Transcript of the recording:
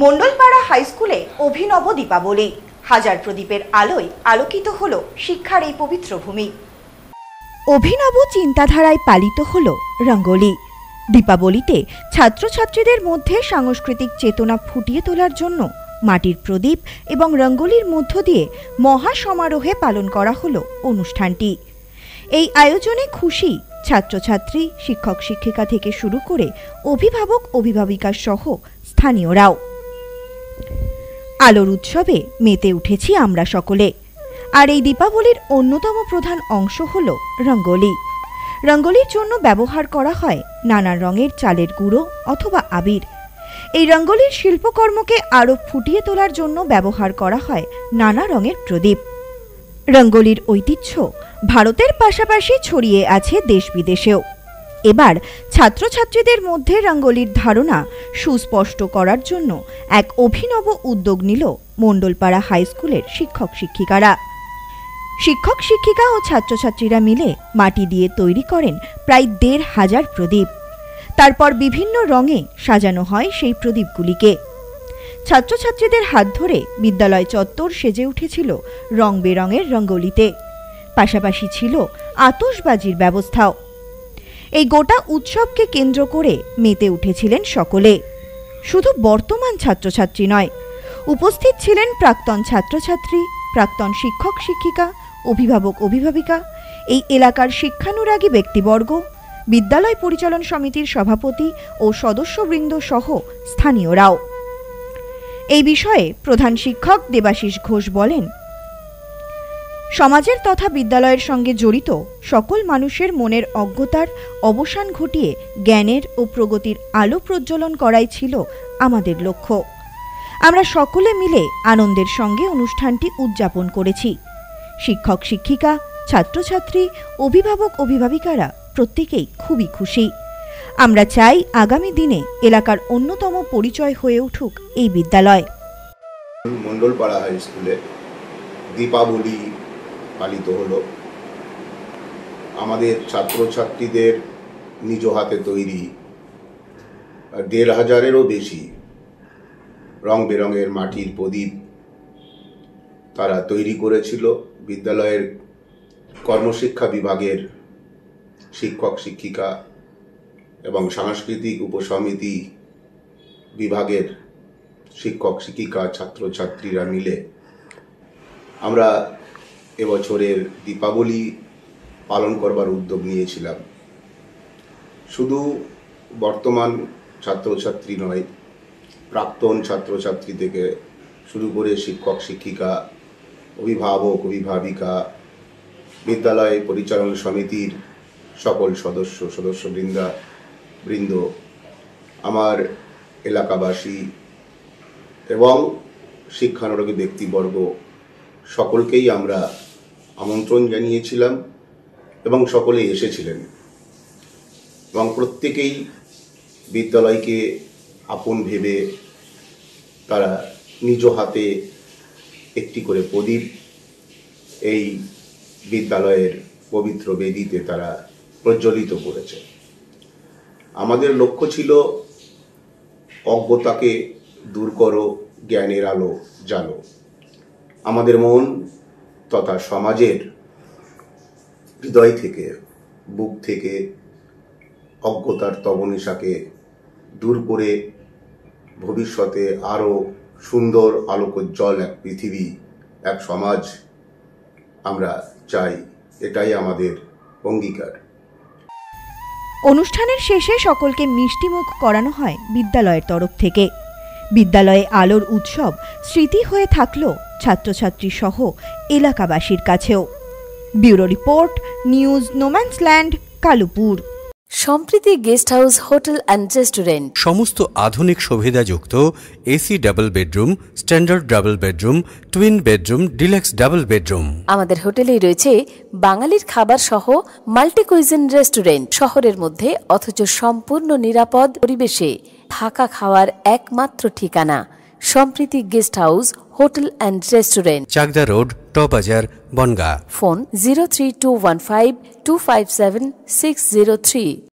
Mondolpara high স্কুলে অভিনব দীপাবলি, হাজার প্রদীপের আলোয় আলোকিত হলো শিক্ষার এই পবিত্র ভূমি। অভিনব চিন্তাধারায় পালিত হলো রঙ্গোলি। দীপাবলিতে ছাত্রছাত্রীদের মধ্যে সাংস্কৃতিক চেতনা ফুটিয়ে তোলার জন্য মাটির প্রদীপ এবং রঙ্গোলির মধ্য দিয়ে মহা সমারোহে পালন করা হলো অনুষ্ঠানটি। এই আয়োজনে খুশি ছাত্রছাত্রী, শিক্ষক শিক্ষিকা থেকে শুরু করে অভিভাবক অভিভাবিকা সহ স্থানীয়রাও। আলোর উৎসবে মেতে উঠেছি আমরা সকলে। আর এই দীপাবলির অন্যতম প্রধান অংশ হল রঙ্গোলি। রঙ্গোলির জন্য ব্যবহার করা হয় নানা রঙের চালের গুঁড়ো অথবা আবির। এই রঙ্গোলির শিল্পকর্মকে আরও ফুটিয়ে তোলার জন্য ব্যবহার করা হয় নানা রঙের প্রদীপ। রঙ্গোলির ঐতিহ্য ভারতের পাশাপাশি ছড়িয়ে আছে দেশ বিদেশেও। এবার ছাত্রছাত্রীদের মধ্যে রঙ্গোলির ধারণা সুস্পষ্ট করার জন্য এক অভিনব উদ্যোগ নিল মণ্ডলপাড়া হাই স্কুলের শিক্ষক শিক্ষিকারা। শিক্ষক শিক্ষিকা ও ছাত্রছাত্রীরা মিলে মাটি দিয়ে তৈরি করেন প্রায় ১৫০০ প্রদীপ। তারপর বিভিন্ন রঙে সাজানো হয় সেই প্রদীপগুলিকে। ছাত্রছাত্রীদের হাত ধরে বিদ্যালয় চত্বর সেজে উঠেছিল রং বেরঙের রঙ্গোলিতে। পাশাপাশি ছিল আতশবাজির ব্যবস্থাও। এই গোটা উৎসবকে কেন্দ্র করে মেতে উঠেছিলেন সকলে। শুধু বর্তমান ছাত্রছাত্রী নয়, উপস্থিত ছিলেন প্রাক্তন ছাত্রছাত্রী, প্রাক্তন শিক্ষক শিক্ষিকা, অভিভাবক অভিভাবিকা, এই এলাকার শিক্ষানুরাগী ব্যক্তিবর্গ, বিদ্যালয় পরিচালন সমিতির সভাপতি ও সদস্যবৃন্দ সহ স্থানীয়রাও। এই বিষয়ে প্রধান শিক্ষক দেবাশিস ঘোষ বলেন, সমাজের তথা বিদ্যালয়ের সঙ্গে জড়িত সকল মানুষের মনের অজ্ঞতার অবসান ঘটিয়ে জ্ঞানের ও প্রগতির আলো প্রজ্বলন করাই ছিল আমাদের লক্ষ্য। আমরা সকলে মিলে আনন্দের সঙ্গে অনুষ্ঠানটি উদযাপন করেছি। শিক্ষক শিক্ষিকা, ছাত্রছাত্রী, অভিভাবক অভিভাবিকারা প্রত্যেকেই খুবই খুশি। আমরা চাই আগামী দিনে এলাকার অন্যতম পরিচয় হয়ে উঠুক এই বিদ্যালয়। মণ্ডলপাড়া হাই স্কুলে দীপাবলি পালিত হলো। আমাদের ছাত্রছাত্রীদের নিজ হাতে তৈরি ১৫০০-এরও বেশি রং বেরঙের মাটির প্রদীপ তারা তৈরি করেছিল। বিদ্যালয়ের কর্মশিক্ষা বিভাগের শিক্ষক শিক্ষিকা এবং সাংস্কৃতিক উপসমিতি বিভাগের শিক্ষক শিক্ষিকা, ছাত্রছাত্রীরা মিলে আমরা এবছরের দীপাবলি পালন করবার উদ্যোগ নিয়েছিলাম। শুধু বর্তমান ছাত্রছাত্রী নয়, প্রাক্তন ছাত্রছাত্রী থেকে শুরু করে শিক্ষক শিক্ষিকা, অভিভাবক অভিভাবিকা, বিদ্যালয় পরিচালন সমিতির সকল সদস্যবৃন্দ, আমার এলাকাবাসী এবং শিক্ষানুরাগী ব্যক্তিবর্গ সকলকেই আমরা আমন্ত্রণ জানিয়েছিলাম এবং সকলেই এসেছিলেন এবং প্রত্যেকেই বিদ্যালয়কে আপন ভেবে তারা নিজ হাতে একটি করে প্রদীপ এই বিদ্যালয়ের পবিত্র বেদিতে তারা প্রজ্বলিত করেছে। আমাদের লক্ষ্য ছিল অজ্ঞতাকে দূর করো, জ্ঞানের আলো জ্বালো। আমাদের মন তথা সমাজের হৃদয় থেকে, বুক থেকে অজ্ঞতার তবনিশাকে দূর করে ভবিষ্যতে আরও সুন্দর আলোকোজ্জ্বল এক পৃথিবী, এক সমাজ আমরা চাই। এটাই আমাদের অঙ্গীকার। অনুষ্ঠানের শেষে সকলকে মিষ্টিমুখ করানো হয় বিদ্যালয়ের তরফ থেকে। বিদ্যালয়ে আলোর উৎসব স্মৃতি হয়ে থাকলো ছাত্রছাত্রী সহ এলাকাবাসীর কাছেও। Bureau report, news no man's land, Kalupur. Sampriti guest house, hotel and restaurant. সমস্ত আধুনিক সুবিধাযুক্ত AC double bedroom, standard double bedroom, twin bedroom, deluxe double bedroom. আমাদের হোটেলেই রয়েছে বাঙালির খাবার সহ মাল্টি কুইজিন রেস্টুরেন্ট। শহরের মধ্যে অথচ সম্পূর্ণ নিরাপদ পরিবেশে থাকা খাওয়ার একমাত্র ঠিকানা Sampriti guest house, hotel and restaurant, Chakdah road, টবাজার, বনগাঁ। ফোন 03215257603।